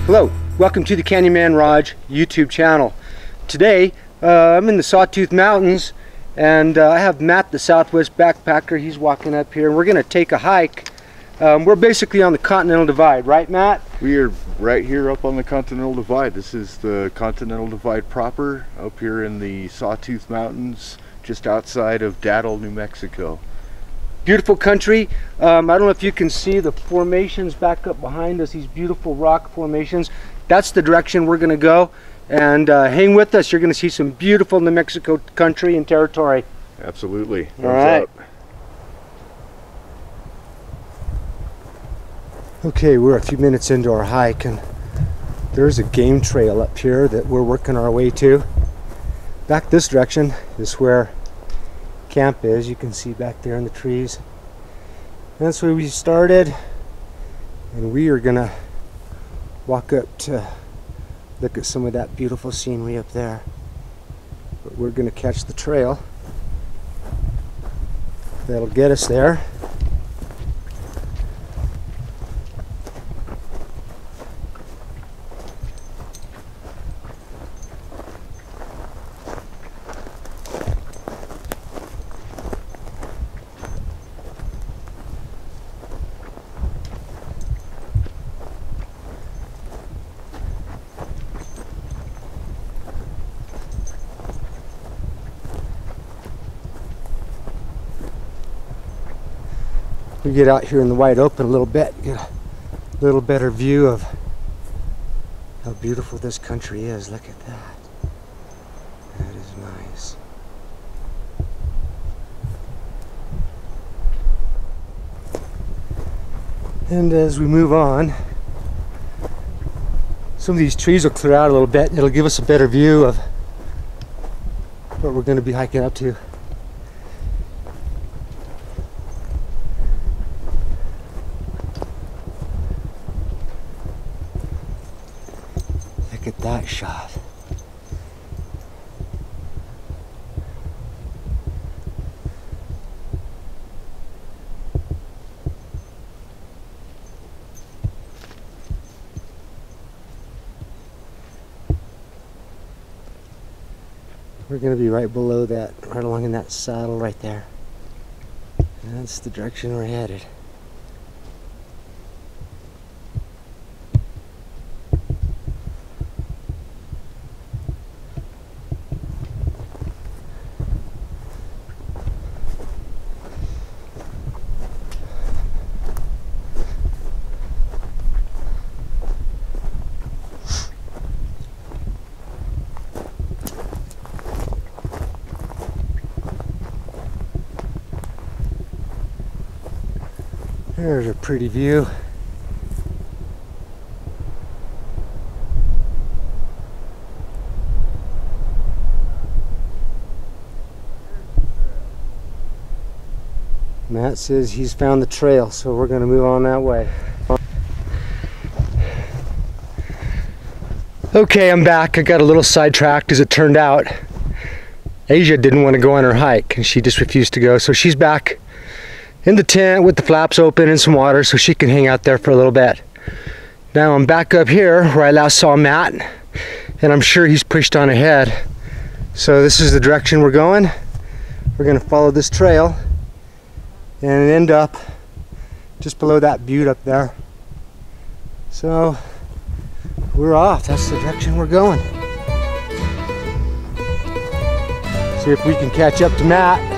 Hello, welcome to the Knynman Rog YouTube channel. Today I'm in the Sawtooth Mountains and I have Matt the Southwest Backpacker. He's walking up here and we're going to take a hike. We're basically on the Continental Divide, right Matt? We are right here up on the Continental Divide. This is the Continental Divide proper, up here in the Sawtooth Mountains, just outside of Daddle, New Mexico. Beautiful country. I don't know if you can see the formations back up behind us, these beautiful rock formations. That's the direction we're going to go, and hang with us. You're going to see some beautiful New Mexico country and territory. Absolutely. All right. Okay, we're a few minutes into our hike and there's a game trail up here that we're working our way to. Back this direction is where camp is. You can see back there in the trees. And that's where we started, and we are gonna walk up to look at some of that beautiful scenery up there. But we're gonna catch the trail that'll get us there. We get out here in the wide open a little bit, get a little better view of how beautiful this country is. Look at that. That is nice. And as we move on, some of these trees will clear out a little bit. It'll give us a better view of what we're going to be hiking up to. Look at that shot. We're going to be right below that, right along in that saddle right there. And that's the direction we're headed. There's a pretty view. Matt says he's found the trail, so we're going to move on that way. Okay, I'm back. I got a little sidetracked as it turned out. Asia didn't want to go on her hike and she just refused to go, so she's back in the tent with the flaps open and some water so she can hang out there for a little bit. Now I'm back up here where I last saw Matt, and I'm sure he's pushed on ahead. So this is the direction we're going. We're going to follow this trail and end up just below that butte up there. So we're off. That's the direction we're going. See if we can catch up to Matt.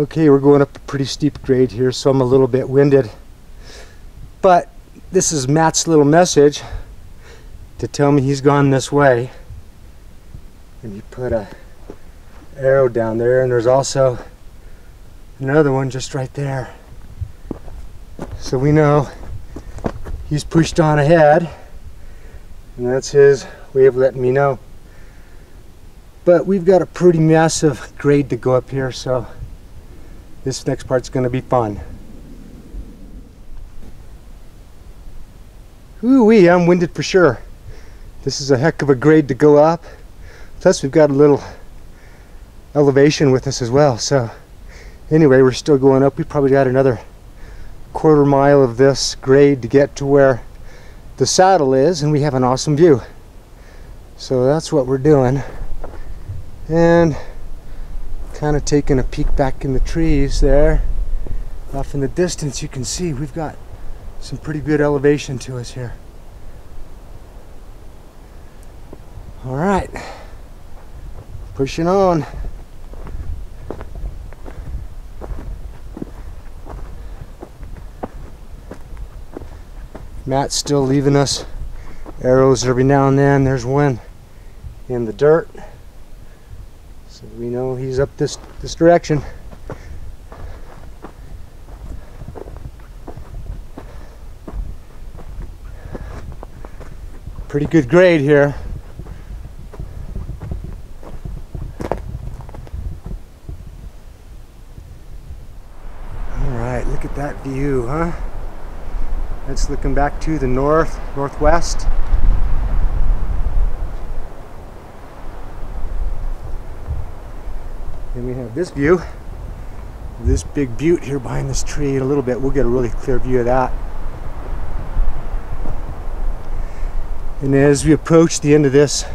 Okay, we're going up a pretty steep grade here, so I'm a little bit winded. But this is Matt's little message to tell me he's gone this way. And he put a arrow down there, and there's also another one just right there. So we know he's pushed on ahead, and that's his way of letting me know. But we've got a pretty massive grade to go up here, so this next part's going to be fun. Ooh-wee, I'm winded for sure. This is a heck of a grade to go up. Plus we've got a little elevation with us as well. So anyway, we're still going up. We probably got another quarter mile of this grade to get to where the saddle is, and we have an awesome view. So that's what we're doing. And kind of taking a peek back in the trees there. Off in the distance you can see we've got some pretty good elevation to us here. All right, pushing on. Matt's still leaving us arrows every now and then. There's one in the dirt, so we know he's up this direction. Pretty good grade here. All right, look at that view, huh? That's looking back to the northwest. And we have this view, this big butte here behind this tree. In a little bit we'll get a really clear view of that. And as we approach the end of this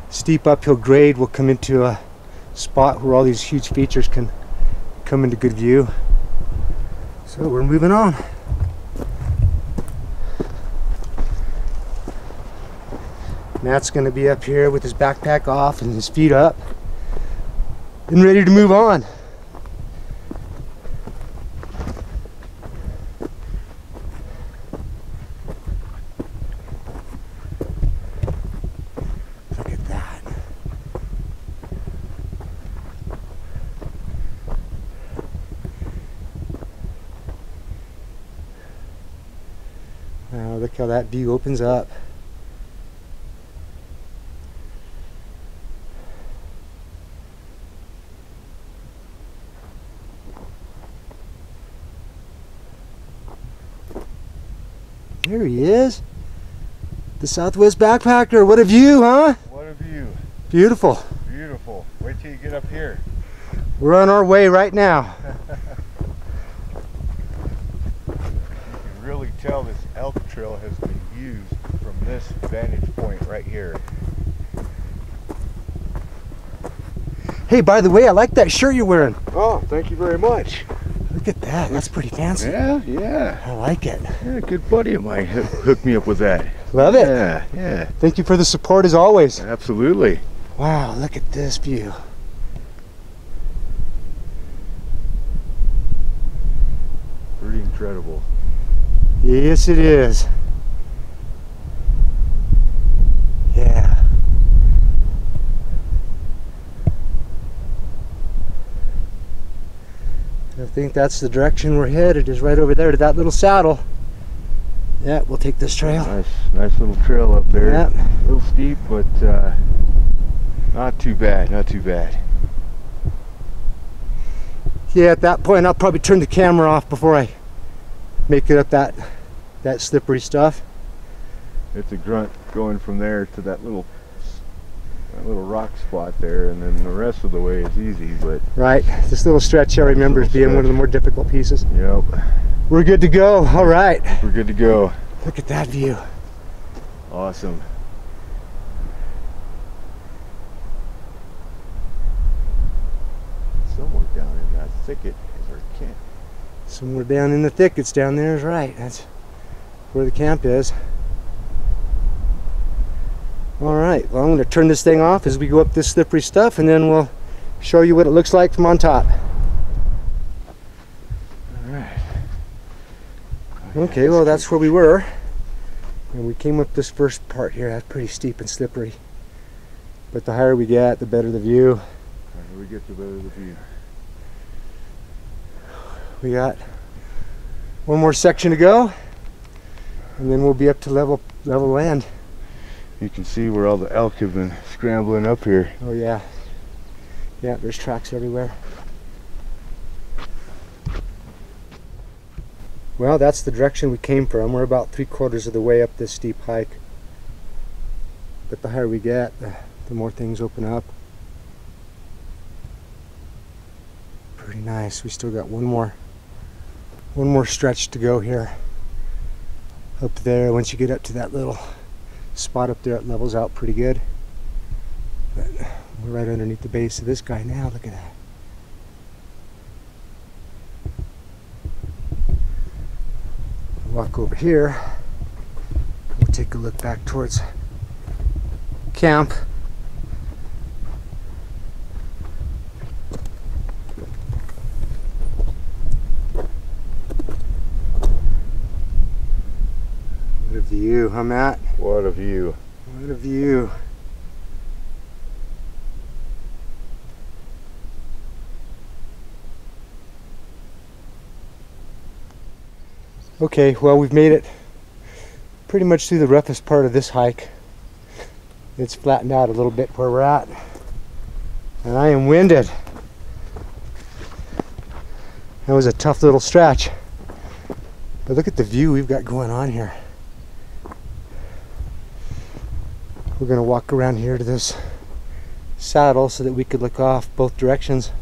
steep uphill grade, we'll come into a spot where all these huge features can come into good view. So we're moving on. Matt's going to be up here with his backpack off and his feet up and ready to move on. Look at that. Wow, look how that view opens up. There he is, the Southwest Backpacker. What a view, huh? What a view. Beautiful. Beautiful. Wait till you get up here. We're on our way right now. You can really tell this elk trail has been used from this vantage point right here. Hey, by the way, I like that shirt you're wearing. Oh, thank you very much. Look at that. That's pretty fancy. Yeah, yeah. I like it. Yeah, a good buddy of mine hooked me up with that. Love it. Yeah, yeah. Thank you for the support as always. Absolutely. Wow, look at this view. Pretty incredible. Yes, it is. Yeah. I think that's the direction we're headed, is right over there to that little saddle. Yeah, we'll take this trail. Nice little trail up there. Yep. A little steep, but not too bad, not too bad. Yeah, at that point I'll probably turn the camera off before I make it up that slippery stuff. It's a grunt going from there to that little rock spot there, and then the rest of the way is easy. But right, this little stretch I remember as being one of the more difficult pieces. Yep. We're good to go. All right. We're good to go. Look at that view. Awesome. Somewhere down in that thicket is our camp. Somewhere down in the thickets down there is right. That's where the camp is. All right, well, I'm going to turn this thing off as we go up this slippery stuff, and then we'll show you what it looks like from on top. Okay, well that's where we were. And we came up this first part here. That's pretty steep and slippery. But the higher we get, the better the view. The higher we get, the better the view. We got one more section to go, and then we'll be up to level land. You can see where all the elk have been scrambling up here. Oh yeah. Yeah, there's tracks everywhere. Well, that's the direction we came from. We're about 3/4 of the way up this steep hike. But the higher we get, the more things open up. Pretty nice. We still got one more stretch to go here. Up there, once you get up to that little spot up there, it levels out pretty good. But we're right underneath the base of this guy now. Look at that. Walk over here. We'll take a look back towards camp. What a view, huh, Matt? What a view. What a view. Okay, well, we've made it pretty much through the roughest part of this hike. It's flattened out a little bit where we're at, and I am winded. That was a tough little stretch, but look at the view we've got going on here. We're going to walk around here to this saddle so that we could look off both directions.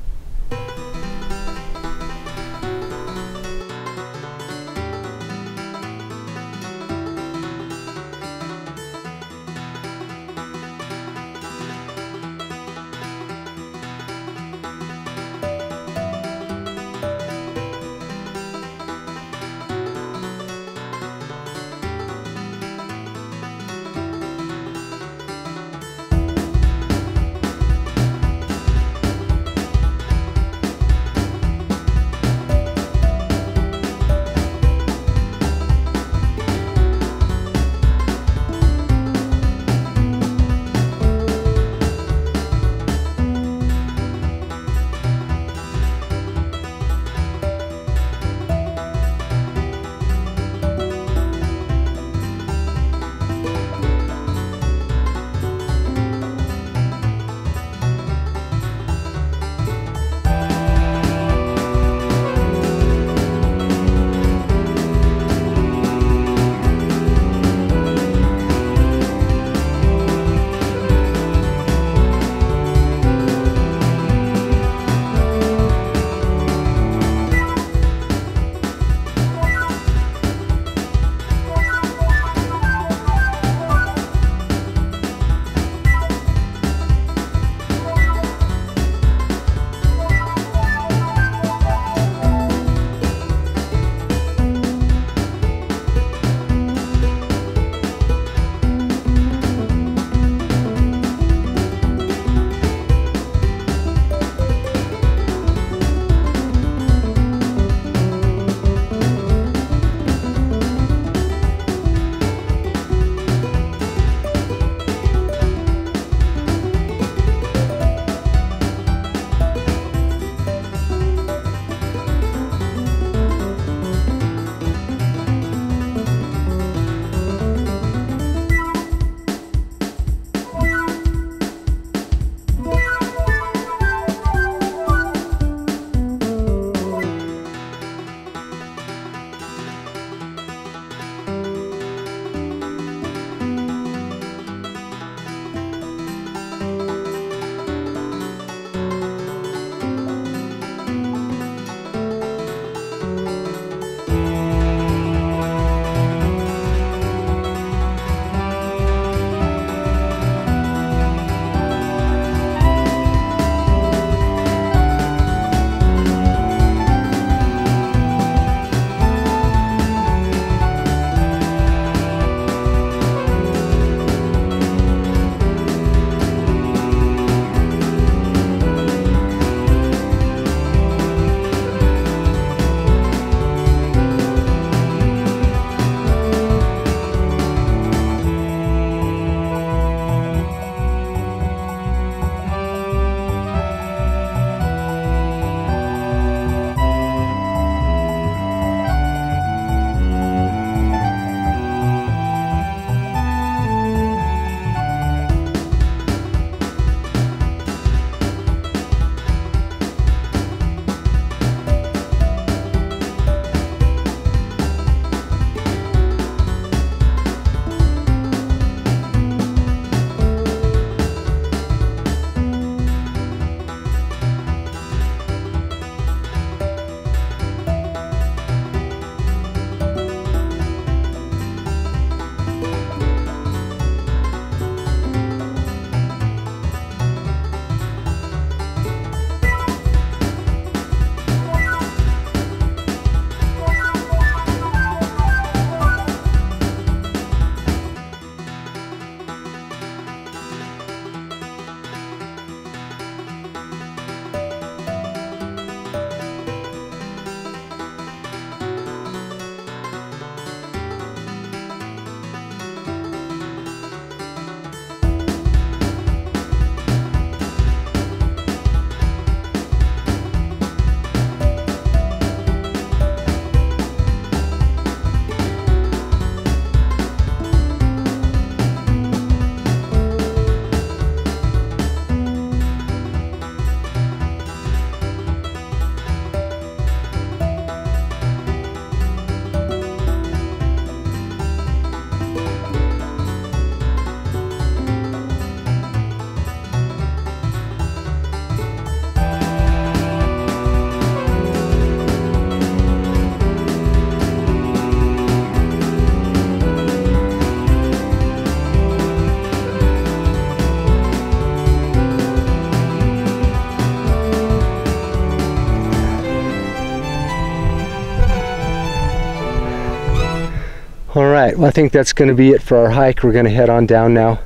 All right, well, I think that's going to be it for our hike. We're going to head on down now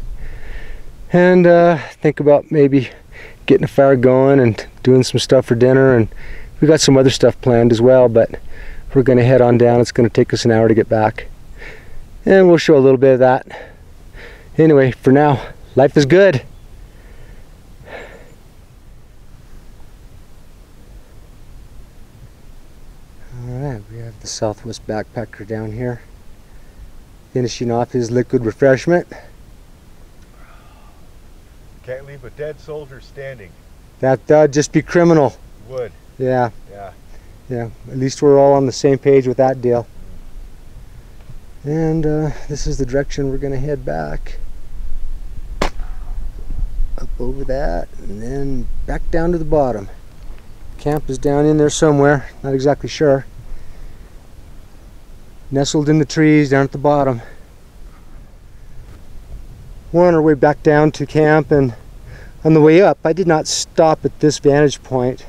and think about maybe getting a fire going and doing some stuff for dinner, and we got some other stuff planned as well, but we're going to head on down. It's going to take us an hour to get back, and we'll show a little bit of that. Anyway, for now, life is good. Alright, we have the Southwest Backpacker down here, finishing off his liquid refreshment. Can't leave a dead soldier standing. That'd just be criminal. Would. Yeah. Yeah. Yeah, at least we're all on the same page with that deal. And this is the direction we're going to head back. Up over that, and then back down to the bottom. Camp is down in there somewhere, not exactly sure. Nestled in the trees down at the bottom. We're on our way back down to camp, and on the way up I did not stop at this vantage point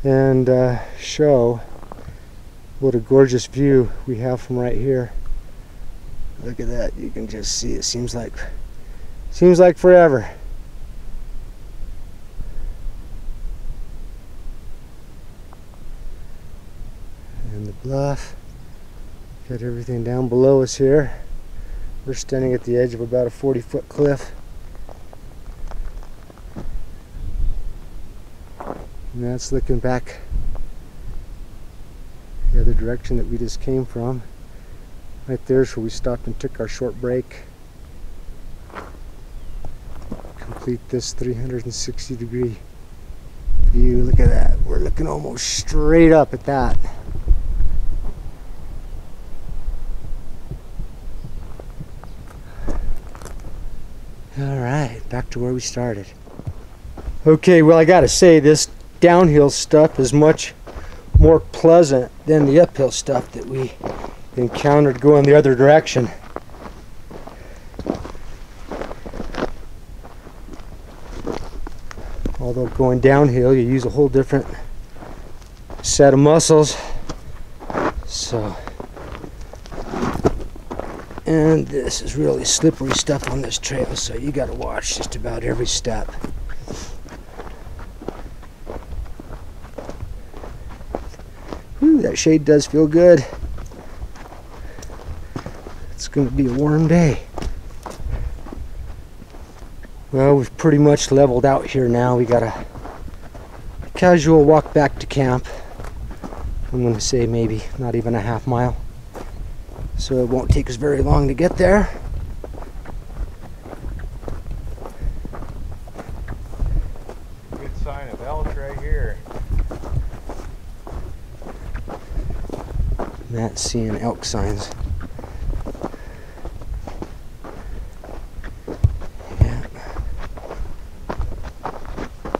and show what a gorgeous view we have from right here. Look at that, you can just see it. Seems like forever. And the bluff, got everything down below us here. We're standing at the edge of about a 40-foot cliff. And that's looking back the other direction that we just came from. Right there's where we stopped and took our short break. Complete this 360-degree view. Look at that. We're looking almost straight up at that. All right, back to where we started. Okay, well, I gotta say, this downhill stuff is much more pleasant than the uphill stuff that we encountered going the other direction. Although going downhill, you use a whole different set of muscles. So, and this is really slippery stuff on this trail, so you got to watch just about every step. Whew, that shade does feel good. It's going to be a warm day. Well, we've pretty much leveled out here now. We got a casual walk back to camp. I'm going to say maybe not even a half mile. So it won't take us very long to get there. Good sign of elk right here. Matt's seeing elk signs.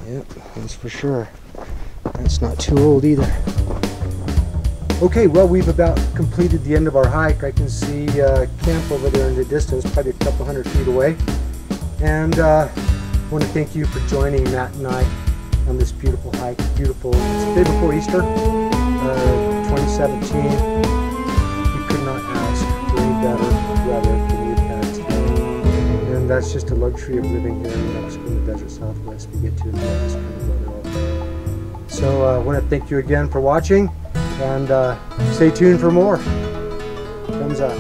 Yep, that's for sure. That's not too old either. Okay, well, we've about completed the end of our hike. I can see camp over there in the distance, probably a couple 100 feet away. And I want to thank you for joining Matt and I on this beautiful hike. Beautiful. It's the day before Easter, 2017. We could not ask for any better weather than we've had today. And that's just a luxury of living here in New Mexico in the desert Southwest. We get to enjoy this kind of weather all the time. So I want to thank you again for watching, and stay tuned for more. Thumbs up.